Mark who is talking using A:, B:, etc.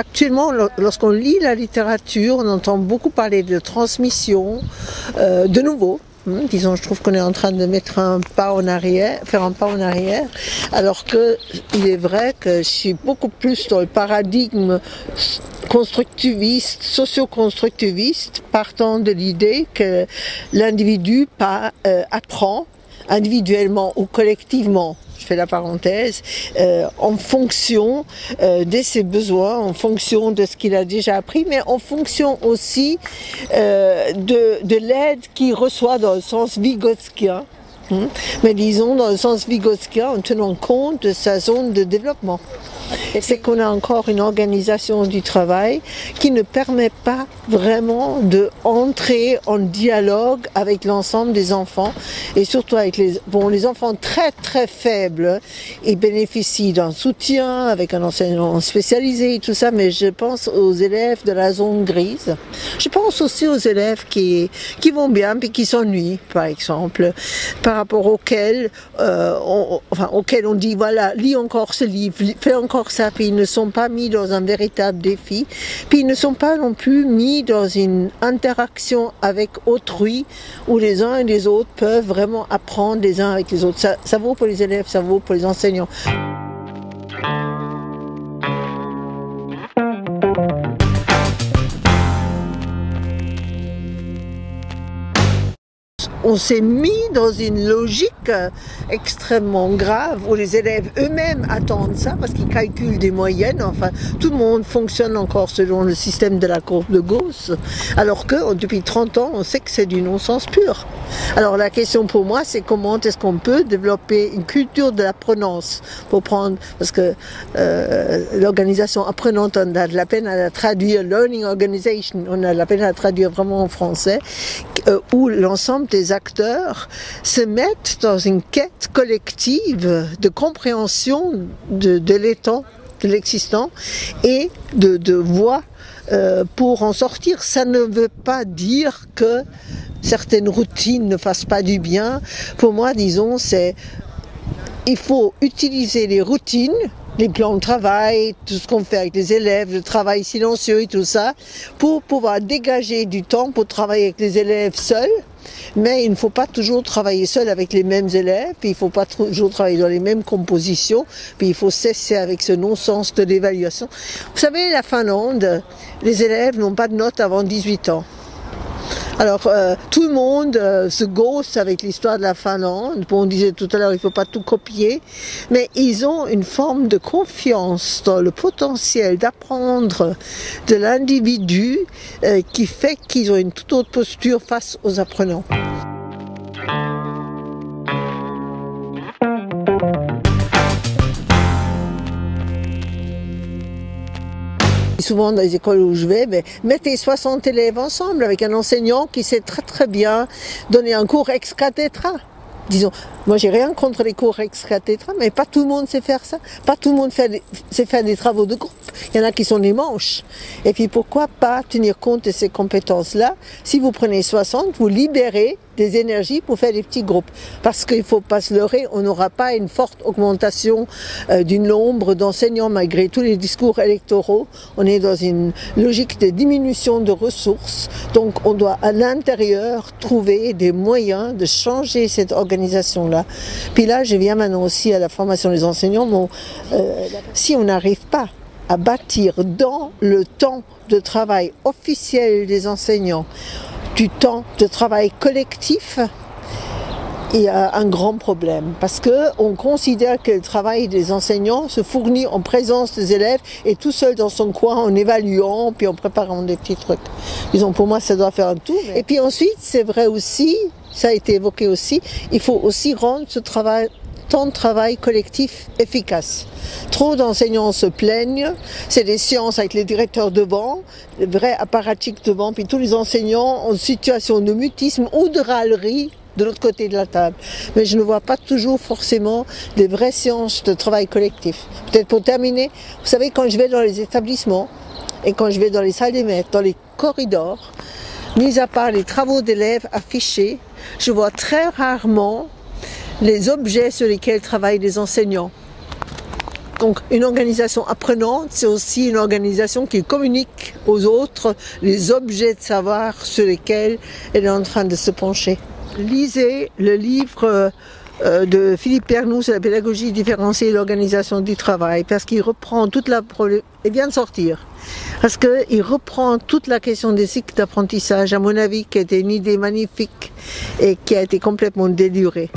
A: Actuellement, lorsqu'on lit la littérature, on entend beaucoup parler de transmission, de nouveau. Disons, je trouve qu'on est en train de mettre un pas en arrière, faire un pas en arrière, alors que il est vrai que je suis beaucoup plus dans le paradigme constructiviste, socio-constructiviste, partant de l'idée que l'individu apprend individuellement ou collectivement, je fais la parenthèse, en fonction de ses besoins, en fonction de ce qu'il a déjà appris, mais en fonction aussi de l'aide qu'il reçoit dans le sens vygotskien, mais disons dans le sens vygotskien en tenant compte de sa zone de développement. C'est qu'on a encore une organisation du travail qui ne permet pas vraiment d'entrer en dialogue avec l'ensemble des enfants et surtout avec les enfants très très faibles. Ils bénéficient d'un soutien avec un enseignant spécialisé et tout ça, mais je pense aux élèves de la zone grise. Je pense aussi aux élèves qui vont bien puis qui s'ennuient, par exemple, par rapport auxquels on dit voilà, lis encore ce livre, fais encore ça, puis ils ne sont pas mis dans un véritable défi, puis ils ne sont pas non plus mis dans une interaction avec autrui où les uns et les autres peuvent vraiment apprendre les uns avec les autres. Ça vaut pour les élèves, ça vaut pour les enseignants. On s'est mis dans une logique extrêmement grave où les élèves eux-mêmes attendent ça parce qu'ils calculent des moyennes. Enfin, tout le monde fonctionne encore selon le système de la courbe de Gauss, alors que depuis 30 ans, on sait que c'est du non-sens pur. Alors la question pour moi, c'est comment est-ce qu'on peut développer une culture de l'apprenance pour prendre, parce que l'organisation apprenante, on a de la peine à la traduire, learning organization, on a de la peine à la traduire vraiment en français, où l'ensemble des acteurs se mettent dans une quête collective de compréhension de l'étant, de l'existant et de voies pour en sortir. Ça ne veut pas dire que certaines routines ne fassent pas du bien. Pour moi, disons, il faut utiliser les routines, les plans de travail, tout ce qu'on fait avec les élèves, le travail silencieux et tout ça, pour pouvoir dégager du temps pour travailler avec les élèves seuls. Mais il ne faut pas toujours travailler seul avec les mêmes élèves, puis il ne faut pas toujours travailler dans les mêmes compositions, puis il faut cesser avec ce non-sens de l'évaluation. Vous savez, la Finlande, les élèves n'ont pas de notes avant 18 ans. Alors, tout le monde se gausse avec l'histoire de la Finlande. Bon, on disait tout à l'heure, il ne faut pas tout copier, mais ils ont une forme de confiance dans le potentiel d'apprendre de l'individu qui fait qu'ils ont une toute autre posture face aux apprenants. Souvent dans les écoles où je vais, mettez 60 élèves ensemble avec un enseignant qui sait très très bien donner un cours ex cathedra. Disons, moi j'ai rien contre les cours ex cathedra, mais pas tout le monde sait faire ça. Pas tout le monde sait faire des travaux de groupe. Il y en a qui sont des manches. Et puis pourquoi pas tenir compte de ces compétences-là? Si vous prenez 60, vous libérez des énergies pour faire des petits groupes. Parce qu'il ne faut pas se leurrer, on n'aura pas une forte augmentation du nombre d'enseignants malgré tous les discours électoraux. On est dans une logique de diminution de ressources. Donc on doit à l'intérieur trouver des moyens de changer cette organisation-là. Puis là, je viens maintenant aussi à la formation des enseignants. Si on n'arrive pas à bâtir dans le temps de travail officiel des enseignants du temps de travail collectif, il y a un grand problème parce qu'on considère que le travail des enseignants se fournit en présence des élèves et tout seul dans son coin en évaluant puis en préparant des petits trucs. Disons, pour moi, ça doit faire un tout. Et puis ensuite, c'est vrai aussi, ça a été évoqué aussi, il faut aussi rendre ce temps de travail collectif efficace. Trop d'enseignants se plaignent, c'est des séances avec les directeurs de banc, les vrais apparatchiks de banc, puis tous les enseignants en situation de mutisme ou de râlerie de l'autre côté de la table. Mais je ne vois pas toujours forcément des vraies séances de travail collectif. Peut-être pour terminer, vous savez, quand je vais dans les établissements et quand je vais dans les salles des maîtres, dans les corridors, mis à part les travaux d'élèves affichés, je vois très rarement les objets sur lesquels travaillent les enseignants. Donc une organisation apprenante, c'est aussi une organisation qui communique aux autres les objets de savoir sur lesquels elle est en train de se pencher. Lisez le livre de Philippe Pernoud sur la pédagogie différenciée et l'organisation du travail, parce qu'il reprend toute la il vient de sortir, parce qu'il reprend toute la question des cycles d'apprentissage, à mon avis, qui était une idée magnifique et qui a été complètement délurée.